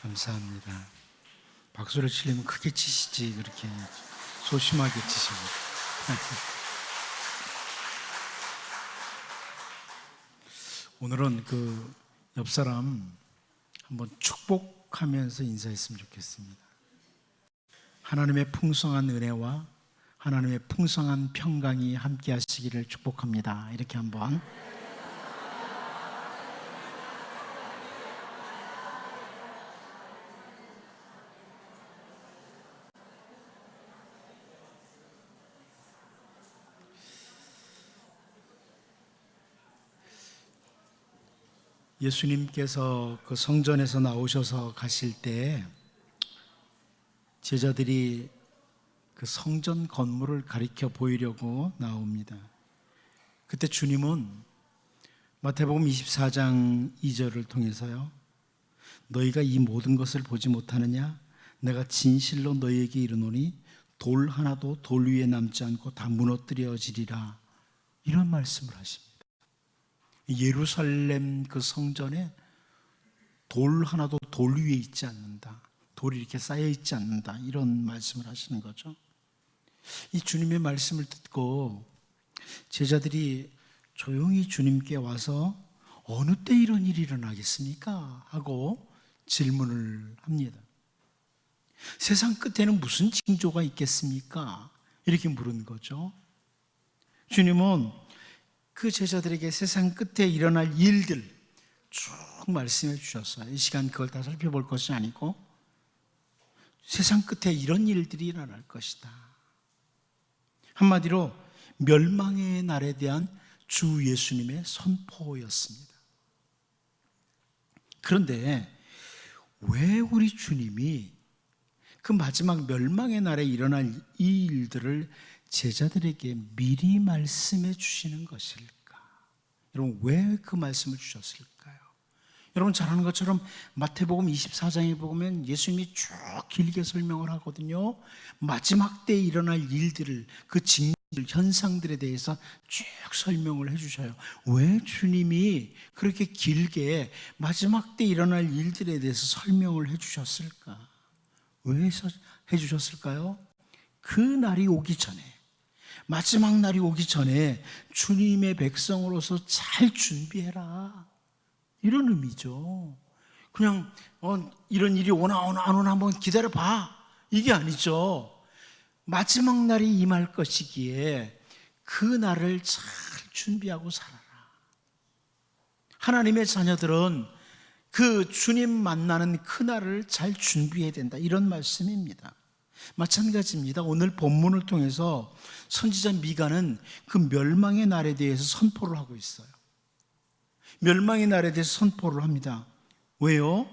감사합니다. 박수를 치려면 크게 치시지 그렇게 소심하게 치시고. 오늘은 그 옆 사람 한번 축복하면서 인사했으면 좋겠습니다. 하나님의 풍성한 은혜와 하나님의 풍성한 평강이 함께 하시기를 축복합니다. 이렇게 한번. 예수님께서 그 성전에서 나오셔서 가실 때 제자들이 그 성전 건물을 가리켜 보이려고 나옵니다. 그때 주님은 마태복음 24장 2절을 통해서요, 너희가 이 모든 것을 보지 못하느냐? 내가 진실로 너희에게 이르노니 돌 하나도 돌 위에 남지 않고 다 무너뜨려지리라, 이런 말씀을 하십니다. 예루살렘 그 성전에 돌 하나도 돌 위에 있지 않는다, 돌이 이렇게 쌓여 있지 않는다, 이런 말씀을 하시는 거죠. 이 주님의 말씀을 듣고 제자들이 조용히 주님께 와서 어느 때 이런 일이 일어나겠습니까? 하고 질문을 합니다. 세상 끝에는 무슨 징조가 있겠습니까? 이렇게 물은 거죠. 주님은 그 제자들에게 세상 끝에 일어날 일들 쭉 말씀해 주셨어요. 이 시간 그걸 다 살펴볼 것이 아니고 세상 끝에 이런 일들이 일어날 것이다. 한마디로 멸망의 날에 대한 주 예수님의 선포였습니다. 그런데 왜 우리 주님이 그 마지막 멸망의 날에 일어날 이 일들을 제자들에게 미리 말씀해 주시는 것일까? 여러분, 왜 그 말씀을 주셨을까요? 여러분 잘 아는 것처럼 마태복음 24장에 보면 예수님이 쭉 길게 설명을 하거든요. 마지막 때에 일어날 일들을, 그 징조들, 현상들에 대해서 쭉 설명을 해 주셔요. 왜 주님이 그렇게 길게 마지막 때 일어날 일들에 대해서 설명을 해 주셨을까? 왜 해 주셨을까요? 그 날이 오기 전에, 마지막 날이 오기 전에 주님의 백성으로서 잘 준비해라, 이런 의미죠. 그냥 이런 일이 오나 안 오나 한번 기다려봐, 이게 아니죠. 마지막 날이 임할 것이기에 그 날을 잘 준비하고 살아라. 하나님의 자녀들은 그 주님 만나는 그 날을 잘 준비해야 된다, 이런 말씀입니다. 마찬가지입니다. 오늘 본문을 통해서 선지자 미가는 그 멸망의 날에 대해서 선포를 하고 있어요. 멸망의 날에 대해서 선포를 합니다. 왜요?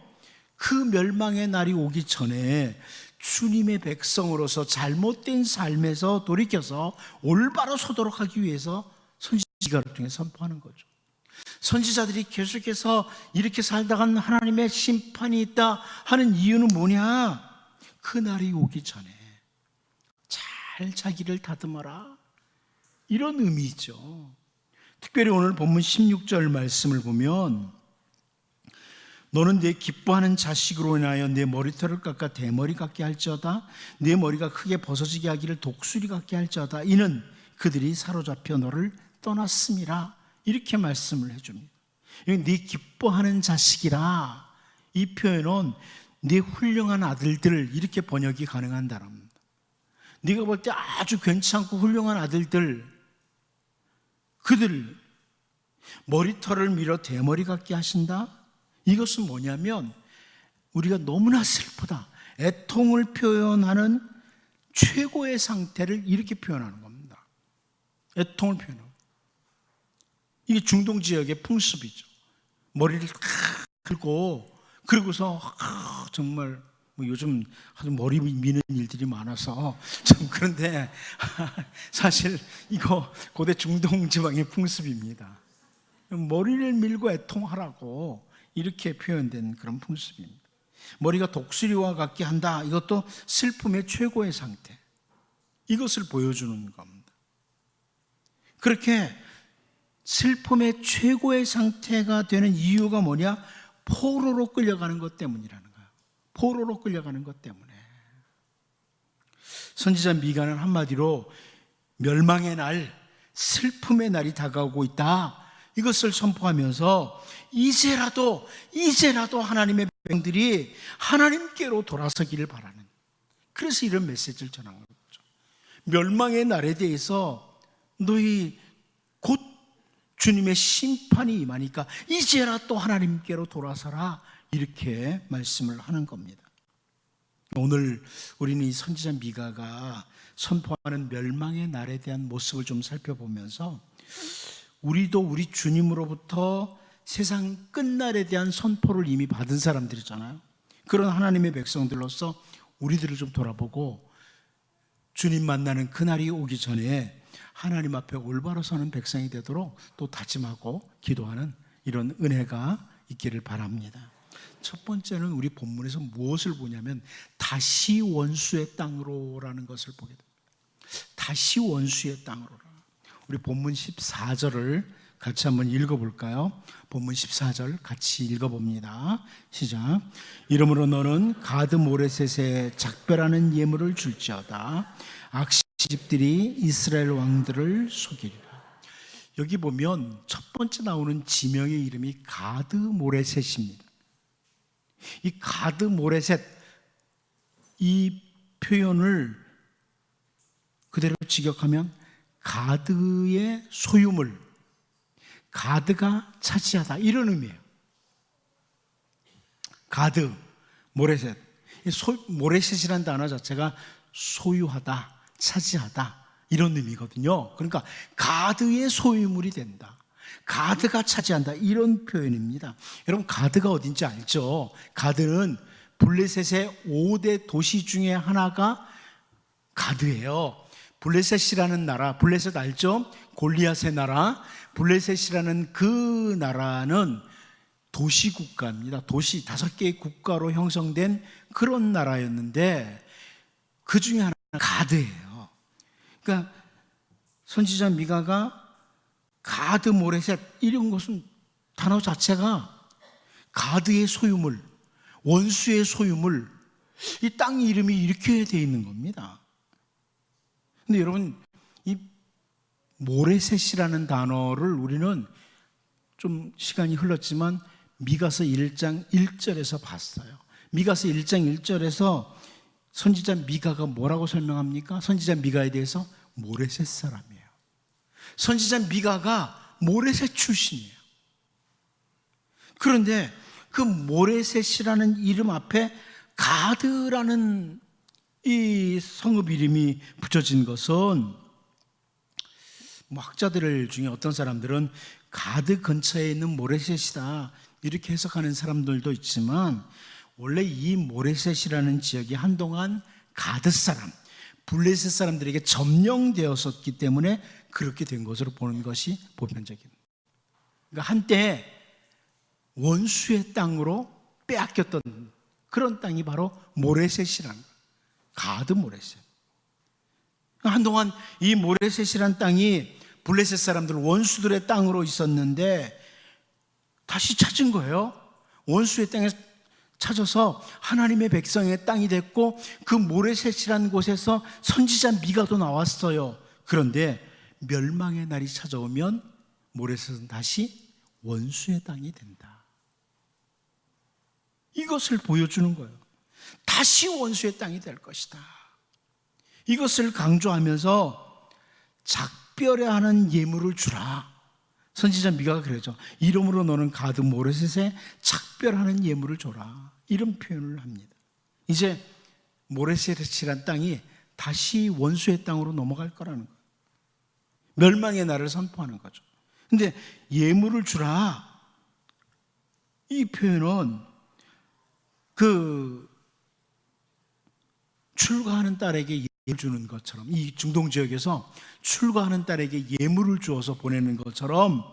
그 멸망의 날이 오기 전에 주님의 백성으로서 잘못된 삶에서 돌이켜서 올바로 서도록 하기 위해서 선지자 미가를 통해 선포하는 거죠. 선지자들이 계속해서 이렇게 살다가 하나님의 심판이 있다 하는 이유는 뭐냐? 그 날이 오기 전에 잘 자기를 다듬어라, 이런 의미죠. 특별히 오늘 본문 16절 말씀을 보면, 너는 내 기뻐하는 자식으로 인하여 내 머리털을 깎아 대머리 같게 할지어다, 내 머리가 크게 벗어지게 하기를 독수리 같게 할지어다, 이는 그들이 사로잡혀 너를 떠났음이라, 이렇게 말씀을 해줍니다. 네 기뻐하는 자식이라, 이 표현은 네 훌륭한 아들들, 이렇게 번역이 가능한 단어입니다. 네가 볼 때 아주 괜찮고 훌륭한 아들들, 그들 머리털을 밀어 대머리 같게 하신다. 이것은 뭐냐면 우리가 너무나 슬프다, 애통을 표현하는 최고의 상태를 이렇게 표현하는 겁니다. 애통을 표현하는, 이게 중동 지역의 풍습이죠. 머리를 탁 긁고, 그리고서 정말 요즘 아주 머리 미는 일들이 많아서 좀 그런데 사실 이거 고대 중동 지방의 풍습입니다. 머리를 밀고 애통하라고 이렇게 표현된 그런 풍습입니다. 머리가 독수리와 같게 한다, 이것도 슬픔의 최고의 상태, 이것을 보여주는 겁니다. 그렇게 슬픔의 최고의 상태가 되는 이유가 뭐냐? 포로로 끌려가는 것 때문이라는 거예요. 포로로 끌려가는 것 때문에. 선지자 미가는 한마디로 멸망의 날, 슬픔의 날이 다가오고 있다, 이것을 선포하면서 이제라도 하나님의 백성들이 하나님께로 돌아서기를 바라는, 그래서 이런 메시지를 전한 거죠. 멸망의 날에 대해서 너희 곧 주님의 심판이 임하니까 이제라도 하나님께로 돌아서라, 이렇게 말씀을 하는 겁니다. 오늘 우리는 이 선지자 미가가 선포하는 멸망의 날에 대한 모습을 좀 살펴보면서 우리도 우리 주님으로부터 세상 끝날에 대한 선포를 이미 받은 사람들이잖아요. 그런 하나님의 백성들로서 우리들을 좀 돌아보고 주님 만나는 그날이 오기 전에 하나님 앞에 올바로 서는 백성이 되도록 또 다짐하고 기도하는 이런 은혜가 있기를 바랍니다. 첫 번째는 우리 본문에서 무엇을 보냐면 다시 원수의 땅으로라는 것을 보게 됩니다. 다시 원수의 땅으로라. 우리 본문 14절을 같이 한번 읽어볼까요? 본문 14절 같이 읽어봅니다. 시작. 이러므로 너는 가드 모레셋에 작별하는 예물을 줄지어다. 악시집들이 이스라엘 왕들을 속이리라. 여기 보면 첫 번째 나오는 지명의 이름이 가드 모레셋입니다. 이 가드 모레셋, 이 표현을 그대로 직역하면 가드의 소유물, 가드가 차지하다, 이런 의미예요. 가드, 모레셋. 모레셋이라는 단어 자체가 소유하다, 차지하다, 이런 의미거든요. 그러니까 가드의 소유물이 된다, 가드가 차지한다, 이런 표현입니다. 여러분, 가드가 어딘지 알죠? 가드는 블레셋의 5대 도시 중에 하나가 가드예요. 블레셋이라는 나라, 블레셋 알죠? 골리앗의 나라. 블레셋이라는 그 나라는 도시국가입니다. 도시 5개의 국가로 형성된 그런 나라였는데 그 중에 하나가 가드예요. 그러니까 선지자 미가가 가드 모레셋, 이런 것은 단어 자체가 가드의 소유물, 원수의 소유물, 이 땅 이름이 이렇게 되어 있는 겁니다. 근데 여러분, 이 모레셋이라는 단어를 우리는 좀 시간이 흘렀지만 미가서 1장 1절에서 봤어요. 미가서 1장 1절에서 선지자 미가가 뭐라고 설명합니까? 선지자 미가에 대해서 모레셋 사람이에요. 선지자 미가가 모레셋 출신이에요. 그런데 그 모레셋이라는 이름 앞에 가드라는 이 성읍 이름이 붙여진 것은, 학자들 중에 어떤 사람들은 가드 근처에 있는 모레셋이다, 이렇게 해석하는 사람들도 있지만, 원래 이 모레셋이라는 지역이 한동안 가드 사람, 블레셋 사람들에게 점령되었었기 때문에 그렇게 된 것으로 보는 것이 보편적입니다. 그러니까 한때 원수의 땅으로 빼앗겼던 그런 땅이 바로 모레셋이라는 거예요. 가드 모레셋. 한동안 이 모레셋이라는 땅이 블레셋 사람들, 원수들의 땅으로 있었는데 다시 찾은 거예요. 원수의 땅에 찾아서 하나님의 백성의 땅이 됐고, 그 모레셋이라는 곳에서 선지자 미가도 나왔어요. 그런데 멸망의 날이 찾아오면 모레셋은 다시 원수의 땅이 된다, 이것을 보여주는 거예요. 다시 원수의 땅이 될 것이다, 이것을 강조하면서 작별해야 하는 예물을 주라. 선지자 미가가 그러죠. 이러므로 너는 가드 모레셋에 작별하는 예물을 줘라, 이런 표현을 합니다. 이제 모레셋이란 땅이 다시 원수의 땅으로 넘어갈 거라는 거예요. 멸망의 날을 선포하는 거죠. 근데 예물을 주라, 이 표현은 그 출가하는 딸에게 예물을 주는 것처럼, 이 중동 지역에서 출가하는 딸에게 예물을 주어서 보내는 것처럼,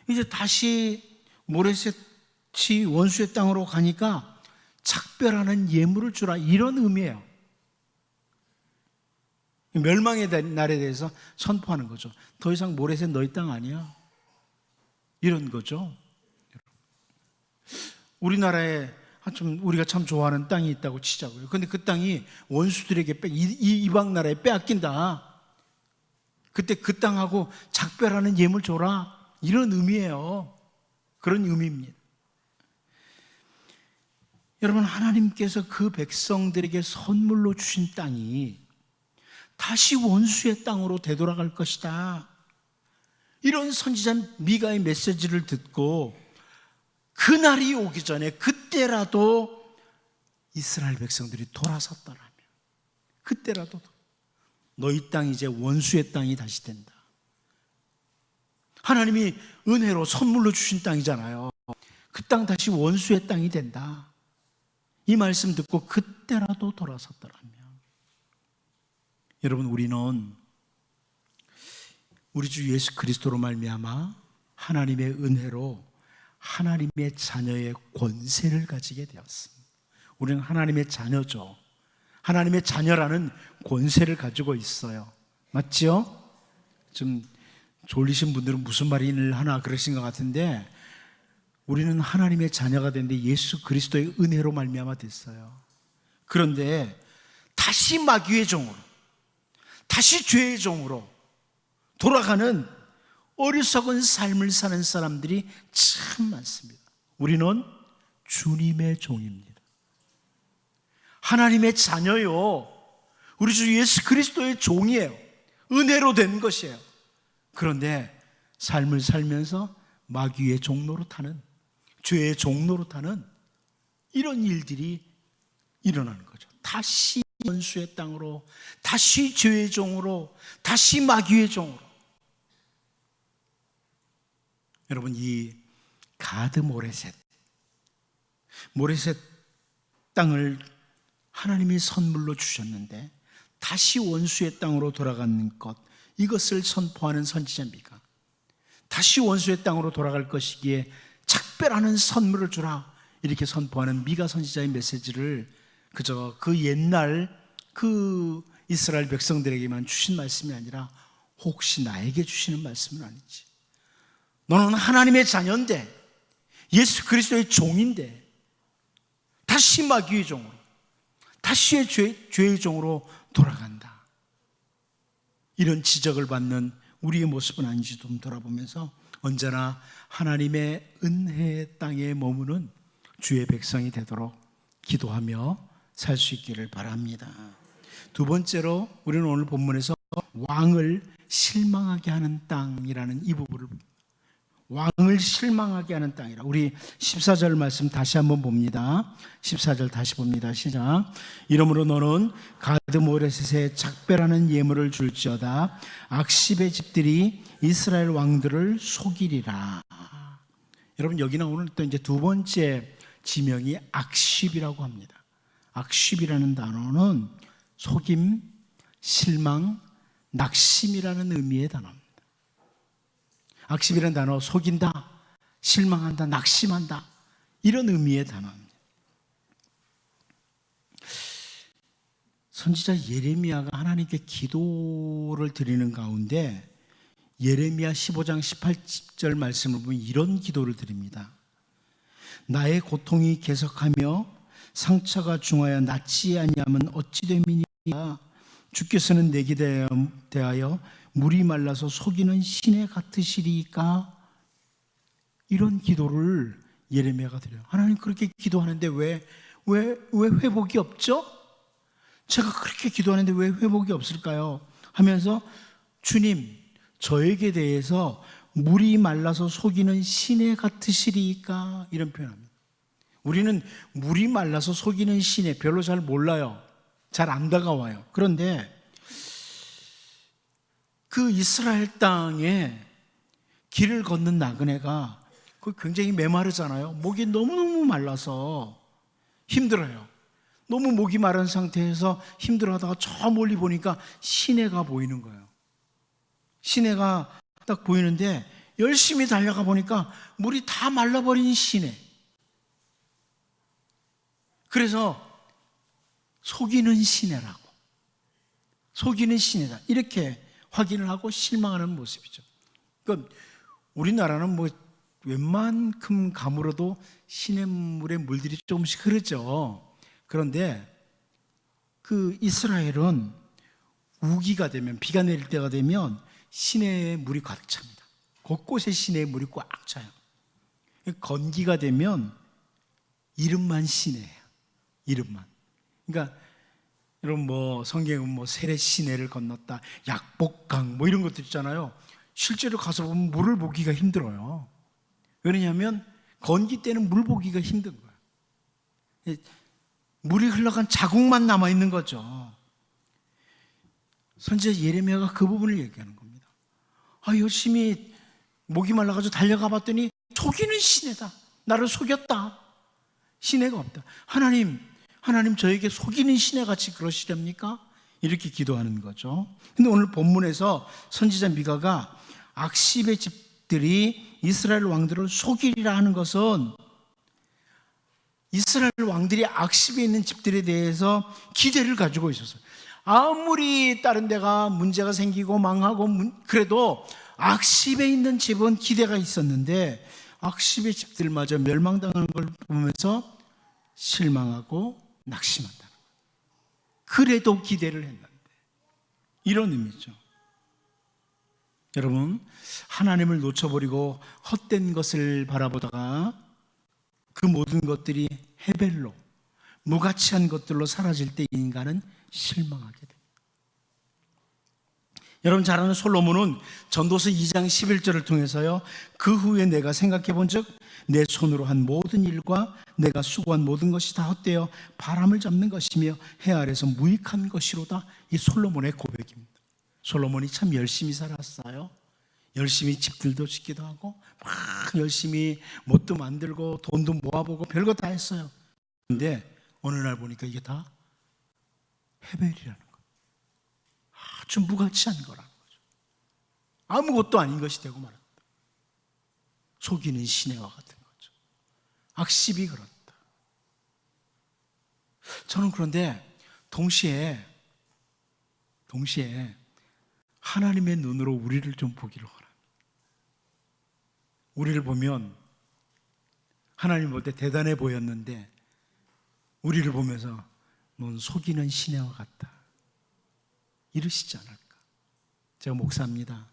이제 다시 모레셋이 원수의 땅으로 가니까 작별하는 예물을 주라, 이런 의미예요. 멸망의 날에 대해서 선포하는 거죠. 더 이상 모레셋 너희 땅 아니야, 이런 거죠. 우리나라에 좀 우리가 참 좋아하는 땅이 있다고 치자고요. 근데 그 땅이 원수들에게 이방 나라에 빼앗긴다. 그때 그 땅하고 작별하는 예물 줘라. 이런 의미예요. 그런 의미입니다. 여러분, 하나님께서 그 백성들에게 선물로 주신 땅이 다시 원수의 땅으로 되돌아갈 것이다. 이런 선지자 미가의 메시지를 듣고 그날이 오기 전에 그때라도 이스라엘 백성들이 돌아섰더라면, 그때라도 너희 땅이 이제 원수의 땅이 다시 된다. 하나님이 은혜로 선물로 주신 땅이잖아요. 그 땅 다시 원수의 땅이 된다. 이 말씀 듣고 그때라도 돌아섰더라면, 여러분, 우리는 우리 주 예수 그리스도로 말미암아 하나님의 은혜로 하나님의 자녀의 권세를 가지게 되었습니다. 우리는 하나님의 자녀죠. 하나님의 자녀라는 권세를 가지고 있어요. 맞죠? 좀 졸리신 분들은 무슨 말을 하나 그러신 것 같은데, 우리는 하나님의 자녀가 됐는데 예수 그리스도의 은혜로 말미암아 됐어요. 그런데 다시 마귀의 종으로, 다시 죄의 종으로 돌아가는 어리석은 삶을 사는 사람들이 참 많습니다. 우리는 주님의 종입니다. 하나님의 자녀요. 우리 주 예수 그리스도의 종이에요. 은혜로 된 것이에요. 그런데 삶을 살면서 마귀의 종로로 타는, 죄의 종로로 타는 이런 일들이 일어나는 거죠. 다시 원수의 땅으로, 다시 죄의 종으로, 다시 마귀의 종으로. 여러분, 이 가드 모레셋 땅을 하나님이 선물로 주셨는데 다시 원수의 땅으로 돌아가는 것, 이것을 선포하는 선지자 미가, 다시 원수의 땅으로 돌아갈 것이기에 작별하는 선물을 주라, 이렇게 선포하는 미가 선지자의 메시지를 그저 그 옛날 그 이스라엘 백성들에게만 주신 말씀이 아니라 혹시 나에게 주시는 말씀은 아닌지. 너는 하나님의 자녀인데, 예수 그리스도의 종인데 다시 마귀의 종으로, 다시 죄의 종으로 돌아간다. 이런 지적을 받는 우리의 모습은 아닌지 좀 돌아보면서 언제나 하나님의 은혜의 땅에 머무는 주의 백성이 되도록 기도하며 살 수 있기를 바랍니다. 두 번째로 우리는 오늘 본문에서 왕을 실망하게 하는 땅이라는 이 부분을, 왕을 실망하게 하는 땅이라. 우리 14절 말씀 다시 한번 봅니다. 14절 다시 봅니다. 시작. 이러므로 너는 가드 모레셋에 작별하는 예물을 줄지어다. 악십의 집들이 이스라엘 왕들을 속이리라. 여러분, 여기 나오는 또 이제 두 번째 지명이 악십이라고 합니다. 악십이라는 단어는 속임, 실망, 낙심이라는 의미의 단어입니다. 악십이라는 단어, 속인다, 실망한다, 낙심한다, 이런 의미의 단어입니다. 선지자 예레미야가 하나님께 기도를 드리는 가운데 예레미야 15장 18절 말씀을 보면 이런 기도를 드립니다. 나의 고통이 계속하며 상처가 중하여 낫지 아니하면 어찌 됨이니까. 주께서는 내게 대하여 물이 말라서 속이는 시내 같으시리까. 이런 기도를 예레미야가 드려요. 하나님, 그렇게 기도하는데 왜 회복이 없죠? 제가 그렇게 기도하는데 왜 회복이 없을까요? 하면서 주님, 저에게 대해서 물이 말라서 속이는 시내 같으시리까, 이런 표현합니다. 우리는 물이 말라서 속이는 시내 별로 잘 몰라요. 잘 안 다가와요. 그런데 그 이스라엘 땅에 길을 걷는 나그네가 굉장히 메마르잖아요. 목이 너무너무 말라서 힘들어요. 너무 목이 마른 상태에서 힘들어하다가 저 멀리 보니까 시내가 보이는 거예요. 시내가 딱 보이는데 열심히 달려가 보니까 물이 다 말라버린 시내. 그래서 속이는 시내라고, 속이는 시내다, 이렇게 확인을 하고 실망하는 모습이죠. 그러니까 우리나라는 뭐 웬만큼 가물어도 시냇물의 물들이 조금씩 흐르죠. 그런데 그 이스라엘은 우기가 되면, 비가 내릴 때가 되면 시내에 물이 가득 찹니다. 곳곳에 시내에 물이 꽉 차요. 건기가 되면 이름만 시내예요. 이름만. 그러니까 여러분 성경은 세례 시내를 건넜다, 약복강 이런 것들 있잖아요. 실제로 가서 보면 물을 보기가 힘들어요. 왜냐하면 건기 때는 물 보기가 힘든 거예요. 물이 흘러간 자국만 남아있는 거죠. 선지자 예레미야가 그 부분을 얘기하는 겁니다. 열심히 목이 말라가지고 달려가 봤더니 속이는 시내다. 나를 속였다. 시내가 없다. 하나님 저에게 속이는 시내같이 그러시렵니까? 이렇게 기도하는 거죠. 근데 오늘 본문에서 선지자 미가가 악십의 집들이 이스라엘 왕들을 속이리라 하는 것은 이스라엘 왕들이 악십에 있는 집들에 대해서 기대를 가지고 있었어요. 아무리 다른 데가 문제가 생기고 망하고 그래도 악십에 있는 집은 기대가 있었는데 악십의 집들마저 멸망당하는 걸 보면서 실망하고 낙심한다는 거예요. 그래도 기대를 했는데, 이런 의미죠. 여러분, 하나님을 놓쳐버리고 헛된 것을 바라보다가 그 모든 것들이 헤벨로, 무가치한 것들로 사라질 때 인간은 실망하게 됩니다. 여러분 잘 아는 솔로몬은 전도서 2장 11절을 통해서요, 그 후에 내가 생각해 본즉 내 손으로 한 모든 일과 내가 수고한 모든 것이 다 헛되어 바람을 잡는 것이며 해 아래서 무익한 것이로다. 이 솔로몬의 고백입니다. 솔로몬이 참 열심히 살았어요. 열심히 집들도 짓기도 하고 막 열심히 못도 만들고 돈도 모아보고 별거 다 했어요. 그런데 어느 날 보니까 이게 다 헤벨이라는 거예요. 아주 무가치한 거라는 거죠. 아무것도 아닌 것이 되고 말았다. 속이는 시내와 같은 거죠. 악십이 그렇다. 저는 그런데 동시에 하나님의 눈으로 우리를 좀 보기를 원합니다. 우리를 보면 하나님 볼 때 대단해 보였는데 우리를 보면서 넌 속이는 시내와 같다, 이러시지 않을까. 제가 목사입니다.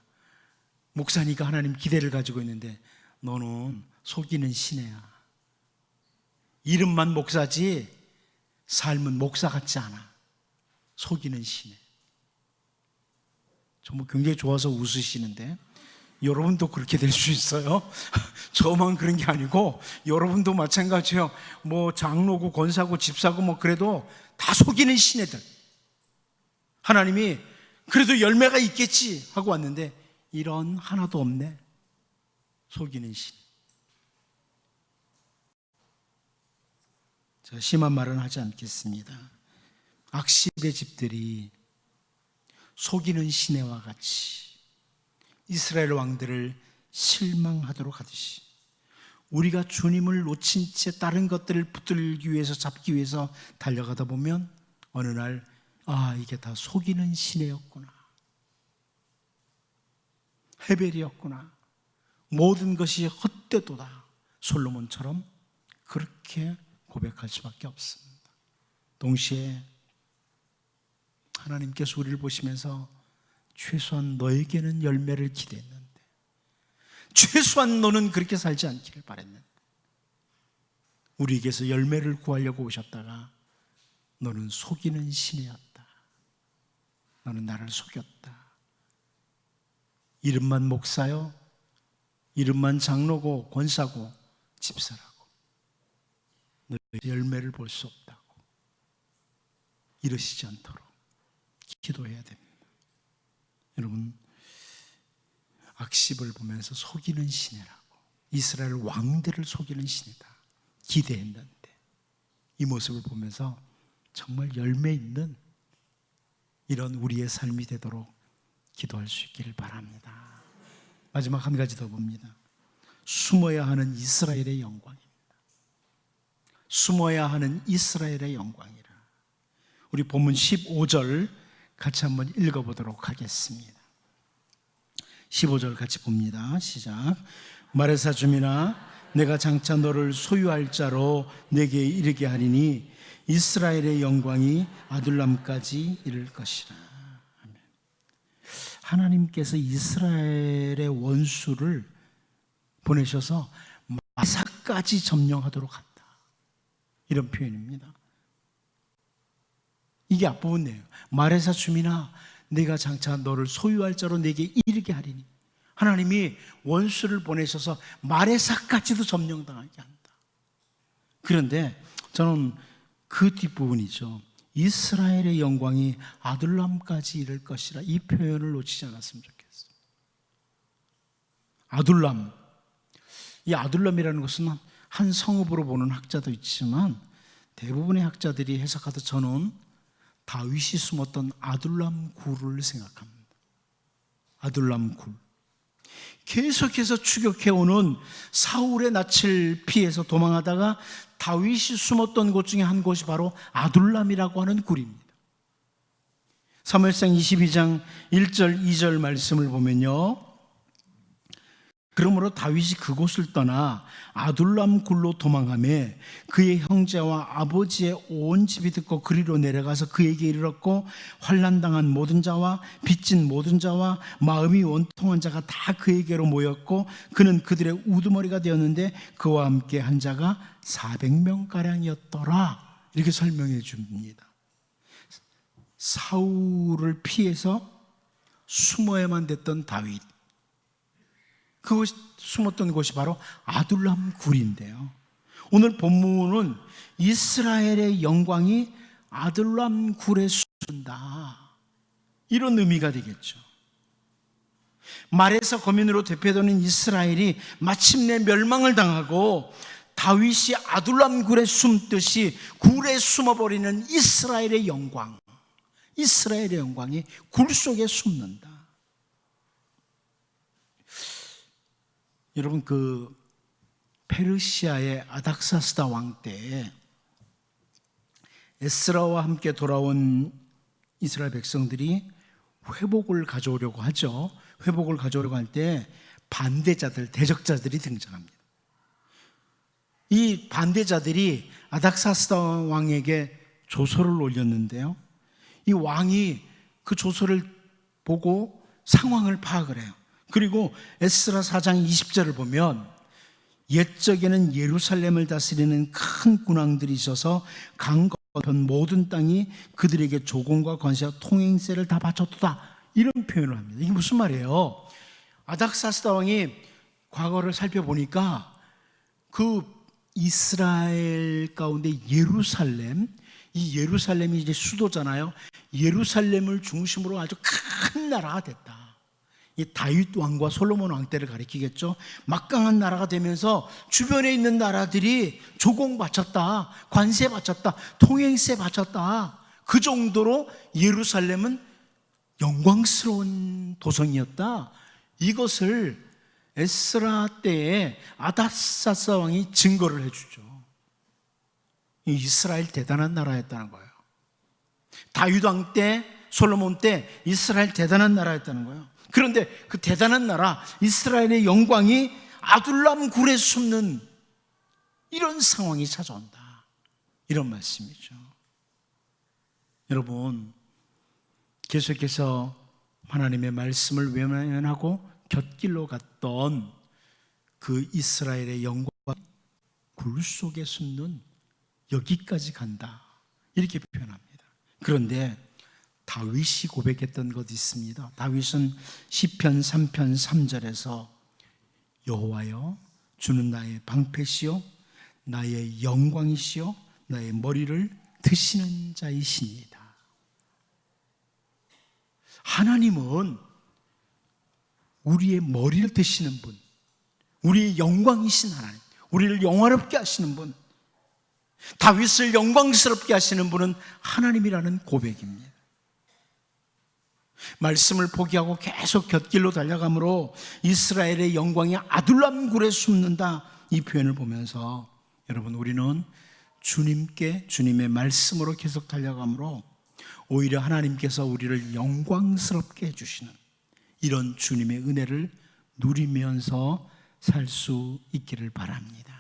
목사니까 하나님 기대를 가지고 있는데 너는 속이는 시내야. 이름만 목사지 삶은 목사 같지 않아. 속이는 시내. 정말 굉장히 좋아서 웃으시는데 여러분도 그렇게 될 수 있어요. 저만 그런 게 아니고 여러분도 마찬가지예요. 장로고 권사고 집사고 그래도 다 속이는 시내들. 하나님이 그래도 열매가 있겠지 하고 왔는데 이런 하나도 없네. 속이는 시내. 제가 심한 말은 하지 않겠습니다. 악십의 집들이 속이는 시내와 같이 이스라엘 왕들을 실망하도록 하듯이 우리가 주님을 놓친 채 다른 것들을 붙들기 위해서, 잡기 위해서 달려가다 보면 어느 날 이게 다 속이는 시내였구나, 헤벨이었구나, 모든 것이 헛되도다, 솔로몬처럼 그렇게 고백할 수밖에 없습니다. 동시에 하나님께서 우리를 보시면서 최소한 너에게는 열매를 기대했는데, 최소한 너는 그렇게 살지 않기를 바랬는데, 우리에게서 열매를 구하려고 오셨다가 너는 속이는 신이었다. 너는 나를 속였다. 이름만 목사요, 이름만 장로고 권사고 집사라고, 너의 열매를 볼 수 없다고 이러시지 않도록 기도해야 됩니다. 여러분, 악십을 보면서 속이는 시내라고, 이스라엘 왕들을 속이는 시내다 기대했는데 이 모습을 보면서 정말 열매 있는 이런 우리의 삶이 되도록 기도할 수 있기를 바랍니다. 마지막 한 가지 더 봅니다. 숨어야 하는 이스라엘의 영광입니다. 숨어야 하는 이스라엘의 영광이라. 우리 본문 15절 같이 한번 읽어보도록 하겠습니다. 15절 같이 봅니다. 시작. 말해사 줌이나 내가 장차 너를 소유할 자로 내게 이르게 하리니 이스라엘의 영광이 아둘람까지 이를 것이라. 하나님께서 이스라엘의 원수를 보내셔서 마사까지 점령하도록 한다, 이런 표현입니다. 이게 앞부분이에요. 말해사 줌이나 내가 장차 너를 소유할 자로 내게 이르게 하리니, 하나님이 원수를 보내셔서 마레사까지도 점령당하게 한다. 그런데 저는 그 뒷부분이죠. 이스라엘의 영광이 아둘람까지 이를 것이라, 이 표현을 놓치지 않았으면 좋겠어요. 아둘람, 이 아둘람이라는 것은 한 성읍으로 보는 학자도 있지만 대부분의 학자들이 해석하듯 저는 다윗이 숨었던 아둘람 굴을 생각합니다. 아둘람 굴. 계속해서 추격해오는 사울의 낯을 피해서 도망하다가 다윗이 숨었던 곳 중에 한 곳이 바로 아둘람이라고 하는 굴입니다. 사무엘상 22장 1절 2절 말씀을 보면요, 그러므로 다윗이 그곳을 떠나 아둘람 굴로 도망하며 그의 형제와 아버지의 온 집이 듣고 그리로 내려가서 그에게 이르렀고, 환난당한 모든 자와 빚진 모든 자와 마음이 원통한 자가 다 그에게로 모였고 그는 그들의 우두머리가 되었는데 그와 함께 한 자가 400명가량이었더라. 이렇게 설명해 줍니다. 사울을 피해서 숨어야만 됐던 다윗, 그곳 숨었던 곳이 바로 아둘람 굴인데요, 오늘 본문은 이스라엘의 영광이 아둘람 굴에 숨는다, 이런 의미가 되겠죠. 말에서 거민으로 대표되는 이스라엘이 마침내 멸망을 당하고 다윗이 아둘람 굴에 숨듯이 굴에 숨어버리는 이스라엘의 영광, 이스라엘의 영광이 굴 속에 숨는다. 여러분, 그 페르시아의 아닥사스다 왕 때 에스라와 함께 돌아온 이스라엘 백성들이 회복을 가져오려고 하죠. 회복을 가져오려고 할 때 반대자들, 대적자들이 등장합니다. 이 반대자들이 아닥사스다 왕에게 조서를 올렸는데요, 이 왕이 그 조서를 보고 상황을 파악을 해요. 그리고 에스라 4장 20절을 보면 옛적에는 예루살렘을 다스리는 큰 군왕들이 있어서 강 건너편 모든 땅이 그들에게 조공과 권세와 통행세를 다 바쳤도다, 이런 표현을 합니다. 이게 무슨 말이에요? 아닥사스다 왕이 과거를 살펴보니까 그 이스라엘 가운데 예루살렘, 이 예루살렘이 이제 수도잖아요. 예루살렘을 중심으로 아주 큰 나라가 됐다. 이 다윗 왕과 솔로몬 왕 때를 가리키겠죠. 막강한 나라가 되면서 주변에 있는 나라들이 조공 바쳤다, 관세 바쳤다, 통행세 바쳤다. 그 정도로 예루살렘은 영광스러운 도성이었다. 이것을 에스라 때에 아닥사스다 왕이 증거를 해주죠. 이스라엘 대단한 나라였다는 거예요. 다윗 왕 때, 솔로몬 때 이스라엘 대단한 나라였다는 거예요. 그런데 그 대단한 나라 이스라엘의 영광이 아둘람 굴에 숨는 이런 상황이 찾아온다, 이런 말씀이죠. 여러분, 계속해서 하나님의 말씀을 외면하고 곁길로 갔던 그 이스라엘의 영광이 굴 속에 숨는 여기까지 간다, 이렇게 표현합니다. 그런데 다윗이 고백했던 것이 있습니다. 다윗은 시편 3편 3절에서 여호와여, 주는 나의 방패시요 나의 영광이시요 나의 머리를 드시는 자이시니이다. 하나님은 우리의 머리를 드시는 분, 우리의 영광이신 하나님, 우리를 영화롭게 하시는 분, 다윗을 영광스럽게 하시는 분은 하나님이라는 고백입니다. 말씀을 포기하고 계속 곁길로 달려가므로 이스라엘의 영광이 아둘람 굴에 숨는다, 이 표현을 보면서 여러분, 우리는 주님께, 주님의 말씀으로 계속 달려가므로 오히려 하나님께서 우리를 영광스럽게 해주시는 이런 주님의 은혜를 누리면서 살 수 있기를 바랍니다.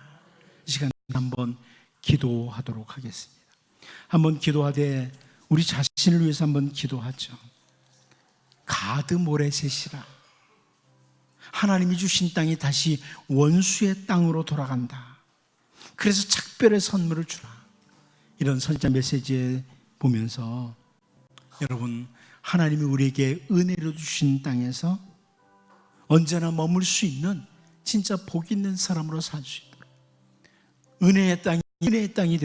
이 시간 한번 기도하도록 하겠습니다. 한번 기도하되 우리 자신을 위해서 한번 기도하죠. 가드 모레셋이라, 하나님이 주신 땅이 다시 원수의 땅으로 돌아간다. 그래서 작별의 선물을 주라. 이런 선지자 메시지에 보면서 여러분, 하나님이 우리에게 은혜로 주신 땅에서 언제나 머물 수 있는 진짜 복 있는 사람으로 살 수 있도록, 은혜의 땅이 되도록